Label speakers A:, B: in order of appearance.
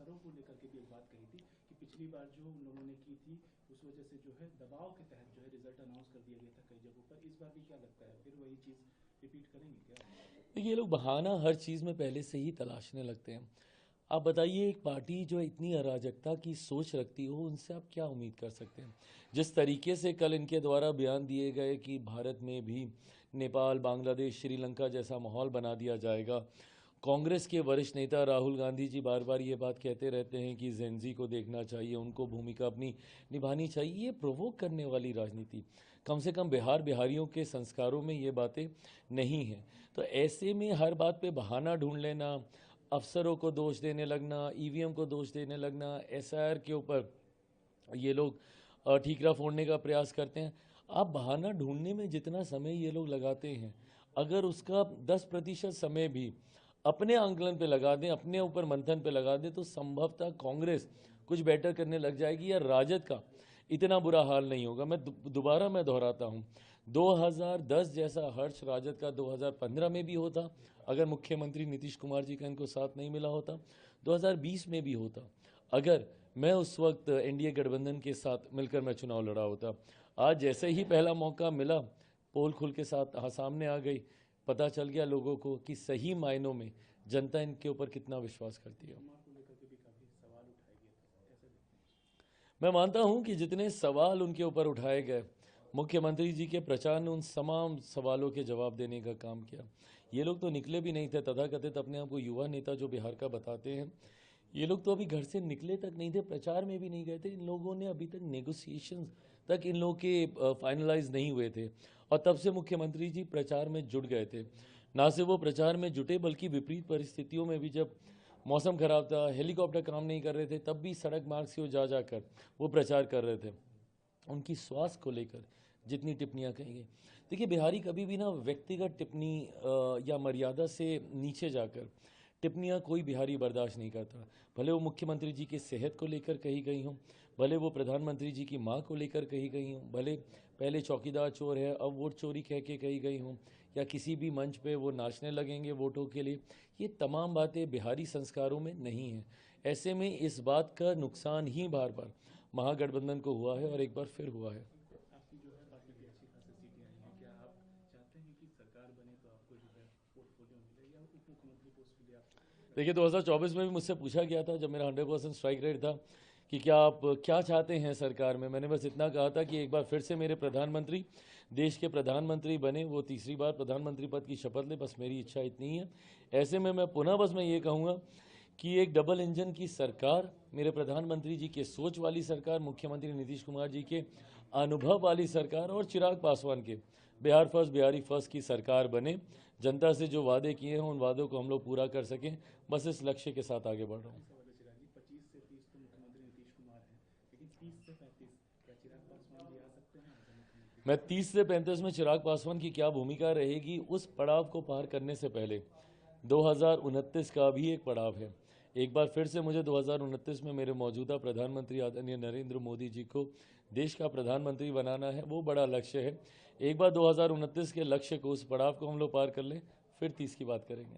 A: संस्कारों को लेकर के भी एक बात कही थी कि पिछली बार जो उन लोगों ने की थी उस वजह से जो है दबाव के तहत जो है रिजल्ट अनाउंस कर दिया गया था कई जगहों पर। इस बार भी क्या लगता है, फिर वही चीज़ रिपीट करेंगे क्या?
B: देखिए, ये लोग बहाना हर चीज़ में पहले से ही तलाशने लगते हैं। आप बताइए, एक पार्टी जो इतनी अराजकता की सोच रखती हो, उनसे आप क्या उम्मीद कर सकते हैं? जिस तरीके से कल इनके द्वारा बयान दिए गए कि भारत में भी नेपाल, बांग्लादेश, श्रीलंका जैसा माहौल बना दिया जाएगा। कांग्रेस के वरिष्ठ नेता राहुल गांधी जी बार बार ये बात कहते रहते हैं कि जेनजी को देखना चाहिए, उनको भूमिका अपनी निभानी चाहिए। ये प्रोवोक करने वाली राजनीति, कम से कम बिहारियों के संस्कारों में ये बातें नहीं हैं। तो ऐसे में हर बात पे बहाना ढूंढ लेना, अफसरों को दोष देने लगना, ईवीएम को दोष देने लगना, एसआईआर के ऊपर ये लोग ठीकरा फोड़ने का प्रयास करते हैं। आप बहाना ढूंढने में जितना समय ये लोग लगाते हैं, अगर उसका 10% समय भी अपने आंकलन पे लगा दें, अपने ऊपर मंथन पे लगा दें, तो संभवतः कांग्रेस कुछ बेटर करने लग जाएगी या राजद का इतना बुरा हाल नहीं होगा। मैं दोबारा दोहराता हूँ, 2010 जैसा हर्ष राजद का 2015 में भी होता, अगर मुख्यमंत्री नीतीश कुमार जी का इनको साथ नहीं मिला होता। 2020 में भी होता, अगर मैं उस वक्त एनडीए गठबंधन के साथ मिलकर मैं चुनाव लड़ा होता। आज जैसे ही पहला मौका मिला, पोल खुल के साथ सामने आ गई, पता चल गया लोगों को कि सही मायनों में जनता इनके ऊपर कितना विश्वास करती है। मैं मानता हूं कि जितने सवाल उनके ऊपर उठाए गए, मुख्यमंत्री जी के प्रचार ने उन तमाम सवालों के जवाब देने का काम किया। ये लोग तो निकले भी नहीं थे, तथाकथित अपने आप को युवा नेता जो बिहार का बताते हैं, ये लोग तो अभी घर से निकले तक नहीं थे, प्रचार में भी नहीं गए थे। इन लोगों ने अभी तक नेगोशिएशंस तक इन लोगों के फाइनलाइज नहीं हुए थे, और तब से मुख्यमंत्री जी प्रचार में जुट गए थे। ना सिर्फ वो प्रचार में जुटे, बल्कि विपरीत परिस्थितियों में भी, जब मौसम खराब था, हेलीकॉप्टर काम नहीं कर रहे थे, तब भी सड़क मार्ग से वो जा जाकर वो प्रचार कर रहे थे। उनकी स्वास्थ्य को लेकर जितनी टिप्पणियां कही गई, देखिए, बिहारी कभी भी ना व्यक्तिगत टिप्पणी या मर्यादा से नीचे जाकर टिप्पणियां कोई बिहारी बर्दाश्त नहीं करता। भले वो मुख्यमंत्री जी की सेहत को लेकर कही गई हों, भले वो प्रधानमंत्री जी की मां को लेकर कही गई हों, भले पहले चौकीदार चोर है अब वोट चोरी कह के कही गई हों, या किसी भी मंच पे वो नाचने लगेंगे वोटों के लिए, ये तमाम बातें बिहारी संस्कारों में नहीं हैं। ऐसे में इस बात का नुकसान ही बार बार महागठबंधन को हुआ है और एक बार फिर हुआ है।
A: आपकी जो है पार्टी की अच्छी खासी सीटें आई हैं, क्या आप चाहते हैं कि सरकार बने तो आपको जो है पोर्टफोलियो मिले या उप मुख्यमंत्री पोस्ट के लिए आप?
B: देखिए, 2024 में भी मुझसे पूछा गया था, जब मेरा 100% स्ट्राइक रेट था, कि क्या आप क्या चाहते हैं सरकार में। मैंने बस इतना कहा था कि एक बार फिर से मेरे प्रधानमंत्री देश के प्रधानमंत्री बने, वो तीसरी बार प्रधानमंत्री पद की शपथ ले, बस मेरी इच्छा इतनी ही है। ऐसे में मैं पुनः बस मैं ये कहूँगा कि एक डबल इंजन की सरकार, मेरे प्रधानमंत्री जी के सोच वाली सरकार, मुख्यमंत्री नीतीश कुमार जी के अनुभव वाली सरकार, और चिराग पासवान के बिहार फर्स्ट बिहारी फर्स्ट की सरकार बने। जनता से जो वादे किए हैं उन वादों को हम लोग पूरा कर सकें, बस इस लक्ष्य के साथ आगे बढ़ रहा हूँ।
A: 25 से 30 तो मुख्यमंत्री नीतीश कुमार हैं, लेकिन 30 से 35 क्या चिराग पासवान भी आ सकते हैं मुख्यमंत्री?
B: मैं 30 से 35 में चिराग पासवान की क्या भूमिका रहेगी, उस पड़ाव को पार करने से पहले 2029 का भी एक पड़ाव है। एक बार फिर से मुझे 2029 में मेरे मौजूदा प्रधानमंत्री आदरणीय नरेंद्र मोदी जी को देश का प्रधानमंत्री बनाना है, वो बड़ा लक्ष्य है। एक बार 2029 के लक्ष्य को, उस पड़ाव को हम लोग पार कर लें, फिर 30 की बात करेंगे।